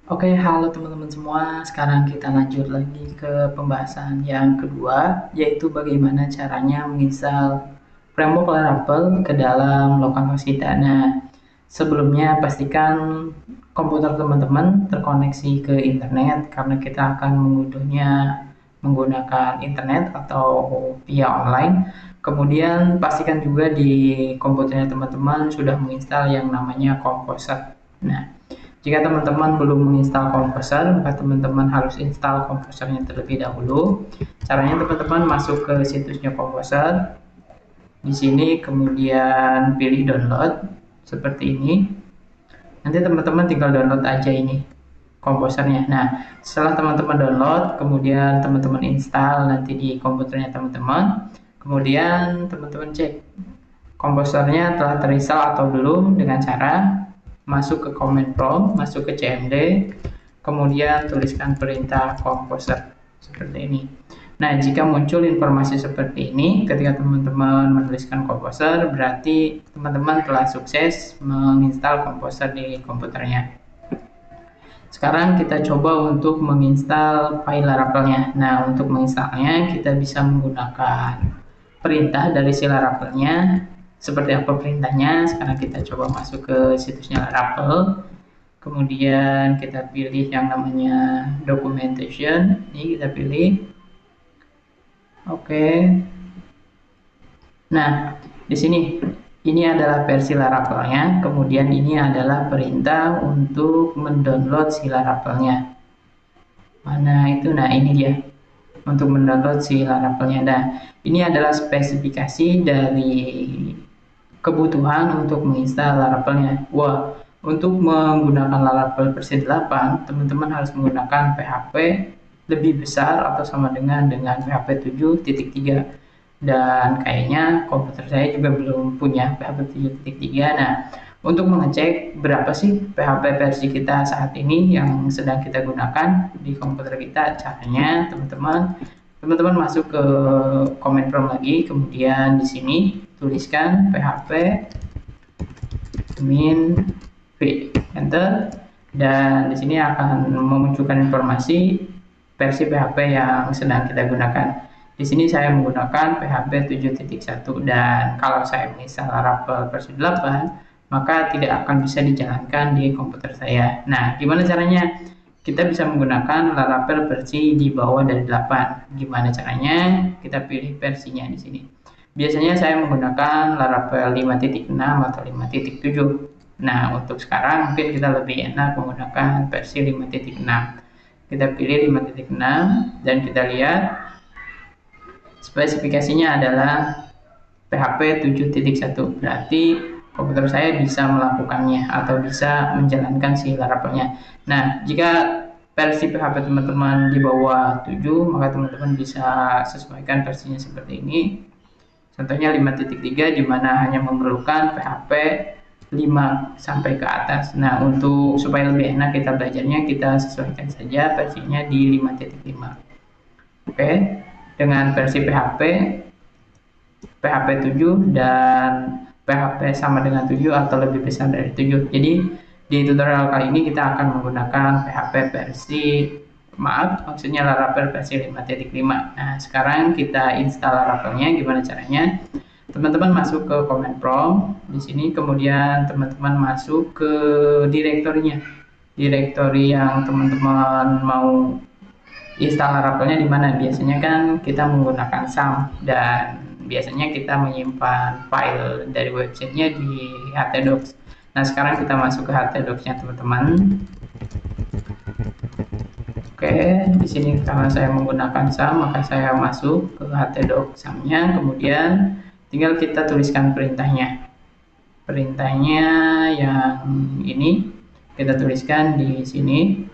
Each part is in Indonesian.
Oke, halo teman-teman semua. Sekarang kita lanjut lagi ke pembahasan yang kedua, yaitu bagaimana caranya menginstal framework Laravel ke dalam lokal kita. Nah, sebelumnya pastikan komputer teman-teman terkoneksi ke internet karena kita akan mengunduhnya menggunakan internet atau via online. Kemudian pastikan juga di komputernya teman-teman sudah menginstal yang namanya Composer. Nah, jika teman-teman belum menginstal Composer, maka teman-teman harus install Composernya terlebih dahulu. Caranya teman-teman masuk ke situsnya Composer. Di sini kemudian pilih download seperti ini. Nanti teman-teman tinggal download aja ini komposernya. Nah, setelah teman-teman download, kemudian teman-teman install nanti di komputernya teman-teman. Kemudian teman-teman cek komposernya telah terinstall atau belum dengan cara masuk ke command prompt, masuk ke cmd, kemudian tuliskan perintah composer seperti ini. Nah, jika muncul informasi seperti ini ketika teman-teman menuliskan composer, berarti teman-teman telah sukses menginstal composer di komputernya. Sekarang kita coba untuk menginstal file Laravelnya. Nah, untuk menginstalnya kita bisa menggunakan perintah dari si Laravelnya. Seperti apa perintahnya? Sekarang kita coba masuk ke situsnya Laravel. Kemudian kita pilih yang namanya documentation. Ini kita pilih. Oke. Nah, di sini ini adalah versi Laravelnya, kemudian ini adalah perintah untuk mendownload si Laravelnya. Mana itu? Nah, ini dia untuk mendownload si Laravelnya. Nah, ini adalah spesifikasi dari kebutuhan untuk menginstal Laravelnya. Wah, untuk menggunakan Laravel versi 8, teman-teman harus menggunakan PHP lebih besar atau sama dengan PHP 7.3. Dan kayaknya komputer saya juga belum punya PHP 7.3. Nah, untuk mengecek berapa sih PHP versi kita saat ini yang sedang kita gunakan di komputer kita, caranya teman-teman masuk ke command prompt lagi, kemudian di sini tuliskan php min v, enter, dan di sini akan memunculkan informasi versi PHP yang sedang kita gunakan. Di sini saya menggunakan PHP 7.1, dan kalau saya menginstal Laravel versi 8, maka tidak akan bisa dijalankan di komputer saya. Nah, gimana caranya? Kita bisa menggunakan Laravel versi di bawah dari 8. Gimana caranya? Kita pilih versinya di sini. Biasanya saya menggunakan Laravel 5.6 atau 5.7. Nah, untuk sekarang mungkin kita lebih enak menggunakan versi 5.6. Kita pilih 5.6 dan kita lihat spesifikasinya adalah PHP 7.1. Berarti komputer saya bisa melakukannya atau bisa menjalankan si Laravelnya. Nah, jika versi PHP teman-teman di bawah 7, maka teman-teman bisa sesuaikan versinya seperti ini. Contohnya 5.3 di mana hanya memerlukan PHP 5 sampai ke atas. Nah, untuk supaya lebih enak kita belajarnya, kita sesuaikan saja versinya di 5.5. Oke, dengan versi PHP 7 dan PHP sama dengan 7 atau lebih besar dari 7. Jadi di tutorial kali ini kita akan menggunakan maksudnya Laravel versi 5.5. Nah, sekarang kita install Laravelnya. Gimana caranya? Teman-teman masuk ke command prompt di sini, kemudian teman-teman masuk ke direktorinya. Direktori yang teman-teman mau install Laravelnya di mana? Biasanya kan kita menggunakan SAM, dan biasanya kita menyimpan file dari websitenya di htdocs. Nah, sekarang kita masuk ke htdocs-nya teman-teman. Oke, di sini karena saya menggunakan SAM, maka saya masuk ke htdocs SAM-nya, kemudian tinggal kita tuliskan perintahnya. Perintahnya yang ini kita tuliskan di sini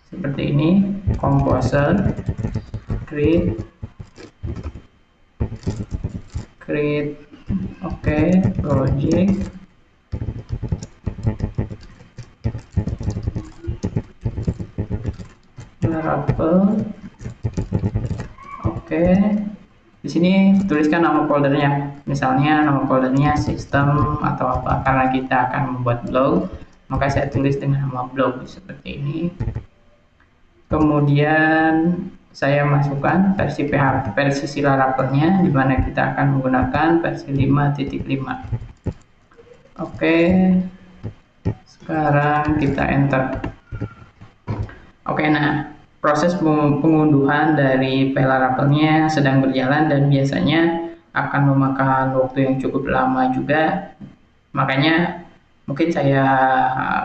seperti ini, composer create project Laravel. Oke, di sini tuliskan nama foldernya, misalnya nama foldernya sistem atau apa, karena kita akan membuat blog, maka saya tulis dengan nama blog seperti ini. Kemudian saya masukkan versi PHP, versi si Laravelnya, di mana kita akan menggunakan versi 5.5. Oke, sekarang kita enter. Oke, nah proses pengunduhan dari Laravelnya sedang berjalan dan biasanya akan memakan waktu yang cukup lama juga. Makanya mungkin saya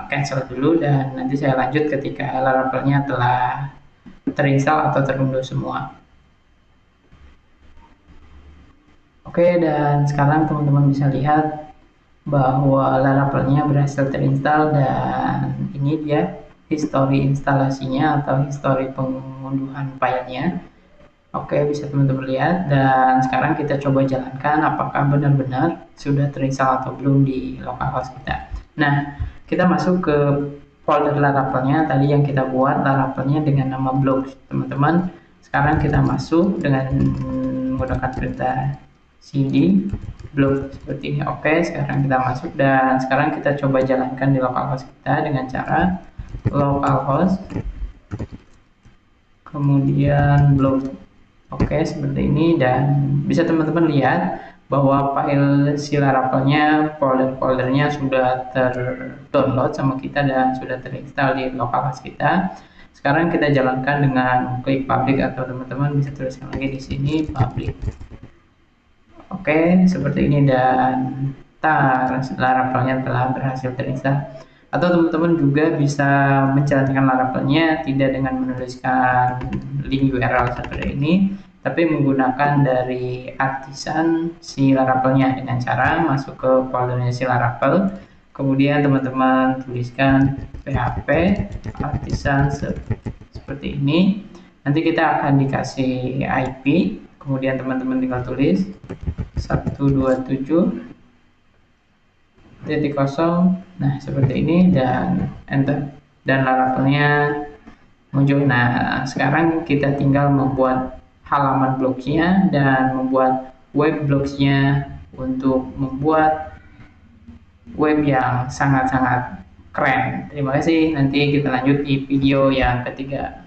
cancel dulu dan nanti saya lanjut ketika Laravelnya telah terinstall atau terunduh semua. Oke, dan sekarang teman-teman bisa lihat bahwa Laravelnya berhasil terinstall dan ini dia histori instalasinya atau histori pengunduhan filenya. Oke, bisa teman-teman lihat, dan sekarang kita coba jalankan apakah benar-benar sudah terinstall atau belum di localhost kita. Nah, kita masuk ke folder Laravelnya tadi yang kita buat, Laravelnya dengan nama blog, teman-teman. Sekarang kita masuk dengan menggunakan perintah cd blog seperti ini. Oke, sekarang kita masuk dan sekarang kita coba jalankan di localhost kita dengan cara localhost kemudian blog. Oke, seperti ini, dan bisa teman-teman lihat bahwa file si Laravelnya, folder-foldernya sudah terdownload sama kita dan sudah terinstall di localhost kita. Sekarang kita jalankan dengan klik public, atau teman-teman bisa tuliskan lagi di sini public. Oke, seperti ini, dan Laravelnya telah berhasil terinstall. Atau teman-teman juga bisa menjalankan Laravelnya tidak dengan menuliskan link URL seperti ini, tapi menggunakan dari artisan si Laravelnya dengan cara masuk ke foldernya si Laravel, kemudian teman-teman tuliskan php artisan seperti ini. Nanti kita akan dikasih IP, kemudian teman-teman tinggal tulis 127.0. Nah, seperti ini, dan enter, dan Laravelnya muncul. Nah, sekarang kita tinggal membuat halaman blognya dan membuat web blogsnya untuk membuat web yang sangat-sangat keren. Terima kasih, nanti kita lanjut di video yang ketiga.